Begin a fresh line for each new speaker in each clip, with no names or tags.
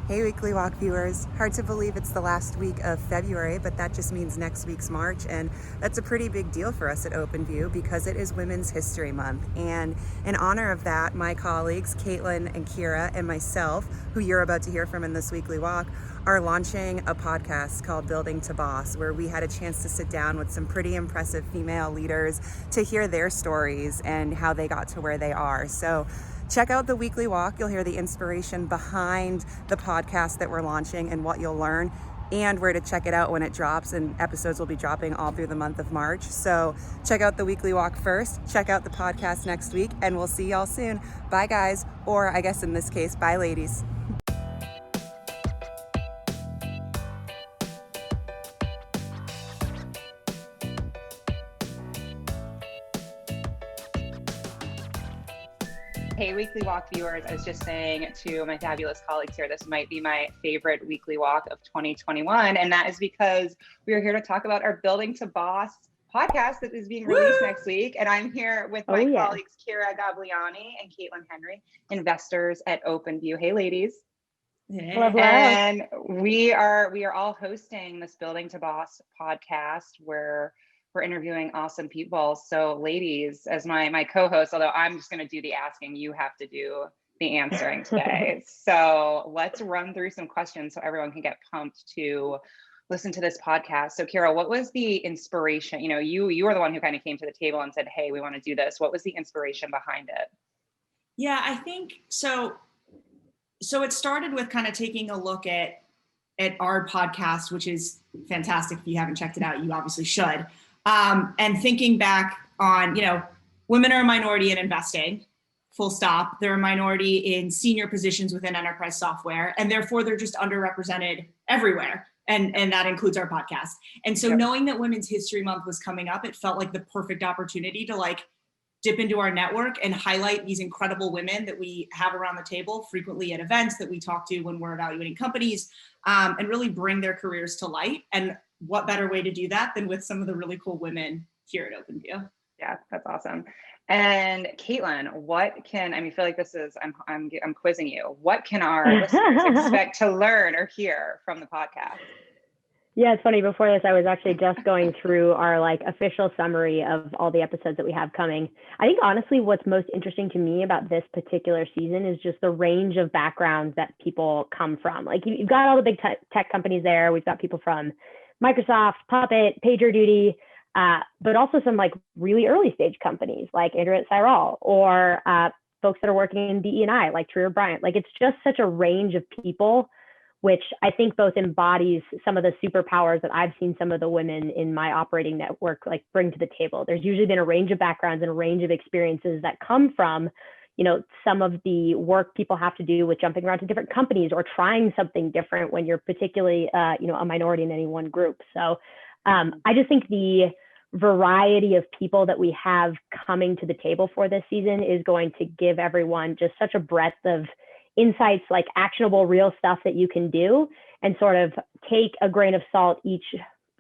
Hey, Weekly Walk viewers. Hard to believe it's the last week of February, but that just means next week's March. And that's a pretty big deal for us at OpenView because it is Women's History Month. And in honor of that, my colleagues, Kaitlyn and Khira, and myself, who you're about to hear from in this Weekly Walk, are launching a podcast called Building to Boss, where we had a chance to sit down with some pretty impressive female leaders to hear their stories and how they got to where they are. So check out the Weekly Walk. You'll hear the inspiration behind the podcast that we're launching and what you'll learn and where to check it out when it drops, and episodes will be dropping all through the month of March. So check out the Weekly Walk first, check out the podcast next week, and we'll see y'all soon. Bye guys, or I guess in this case, bye ladies.
Hey, Weekly Walk viewers, I was just saying to my fabulous colleagues here, this might be my favorite Weekly Walk of 2021. And that is because we are here to talk about our Building to Boss podcast that is being released next week. And I'm here with my colleagues, Khira, Gabliani, and Kaitlyn Henry, investors at OpenView. Hey, ladies.
Hey.
Hello.
And we are all hosting this Building to Boss podcast where we're interviewing awesome people. So ladies, as my co-host, although I'm just going to do the asking, you have to do the answering today. So let's run through some questions so everyone can get pumped to listen to this podcast. So Khira, what was the inspiration? You know, you were the one who kind of came to the table and said, hey, we want to do this. What was the inspiration behind it?
Yeah, I think so. So it started with kind of taking a look at our podcast, which is fantastic. If you haven't checked it out, you obviously should. And thinking back on, women are a minority in investing, full stop. They're a minority in senior positions within enterprise software, and therefore they're just underrepresented everywhere. And that includes our podcast. And so knowing that Women's History Month was coming up, it felt like the perfect opportunity to dip into our network and highlight these incredible women that we have around the table frequently at events that we talk to when we're evaluating companies, and really bring their careers to light. And what better way to do that than with some of the really cool women here at OpenView?
Yeah, that's awesome. And Kaitlyn, I feel like this is, I'm quizzing you. What can our listeners expect to learn or hear from the podcast?
Yeah, it's funny. Before this, I was actually just going through our official summary of all the episodes that we have coming. I think honestly, what's most interesting to me about this particular season is just the range of backgrounds that people come from. You've got all the big tech companies there. We've got people from Microsoft, Puppet, PagerDuty, but also some really early stage companies like Andrew at Cyril, or folks that are working in DE&I like Trier Bryant. It's just such a range of people, which I think both embodies some of the superpowers that I've seen some of the women in my operating network bring to the table. There's usually been a range of backgrounds and a range of experiences that come from some of the work people have to do with jumping around to different companies or trying something different when you're particularly, a minority in any one group. So I just think the variety of people that we have coming to the table for this season is going to give everyone just such a breadth of insights, actionable, real stuff that you can do and sort of take a grain of salt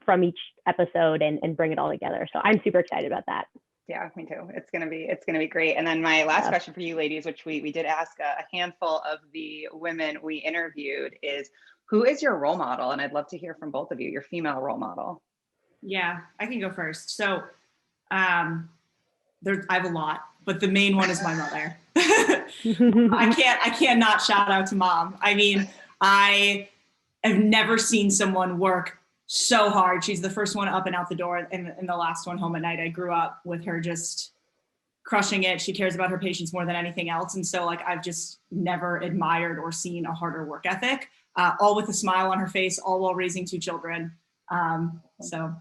from each episode and bring it all together. So I'm super excited about that.
Yeah, me too. It's gonna be great. And then my last question for you ladies, which we did ask a handful of the women we interviewed, is who is your role model? And I'd love to hear from both of you, your female role model.
Yeah, I can go first. So I have a lot, but the main one is my mother. I can't not shout out to Mom. I mean, I have never seen someone work so hard. She's the first one up and out the door and the last one home at night. I grew up with her just crushing it. She cares about her patients more than anything else. And so I've just never admired or seen a harder work ethic, all with a smile on her face, all while raising two children. So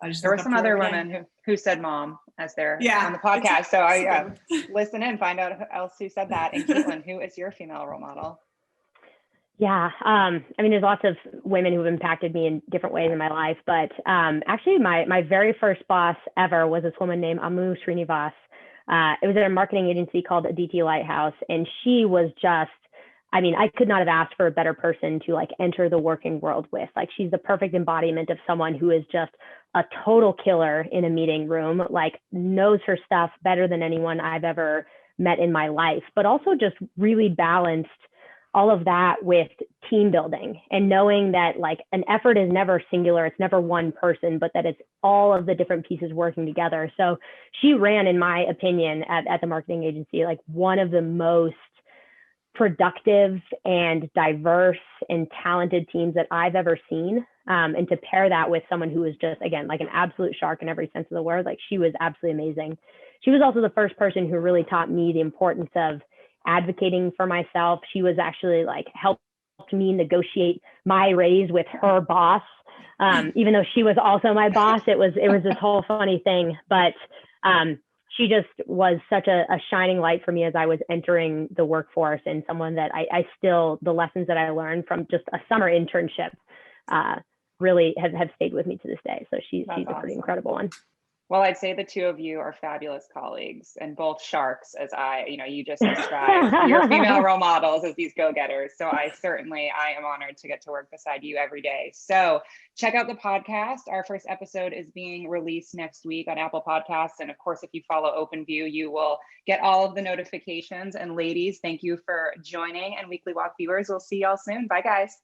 I just,
there were some other women who said Mom as they're on the podcast. So I listen in, find out who else who said that. And Kaitlyn, who is your female role model?
Yeah, there's lots of women who've impacted me in different ways in my life, but actually my very first boss ever was this woman named Amu Srinivas. It was at a marketing agency called DT Lighthouse, and she was just, I could not have asked for a better person to enter the working world with. She's the perfect embodiment of someone who is just a total killer in a meeting room, knows her stuff better than anyone I've ever met in my life, but also just really balanced all of that with team building and knowing that like an effort is never singular, it's never one person, but that it's all of the different pieces working together. So she ran, in my opinion, at the marketing agency, like one of the most productive and diverse and talented teams that I've ever seen. And to pair that with someone who was just, again, like an absolute shark in every sense of the word, like she was absolutely amazing. She was also the first person who really taught me the importance of advocating for myself. She was actually like helped me negotiate my raise with her boss. Even though she was also my boss, it was this whole funny thing, but she just was such a shining light for me as I was entering the workforce, and someone that I still, the lessons that I learned from just a summer internship really have stayed with me to this day. So she's a pretty incredible one.
Well, I'd say the two of you are fabulous colleagues and both sharks, as you just described your female role models as these go-getters. So I am honored to get to work beside you every day. So check out the podcast. Our first episode is being released next week on Apple Podcasts. And of course, if you follow OpenView, you will get all of the notifications. And ladies, thank you for joining. And Weekly Walk viewers, we'll see y'all soon. Bye, guys.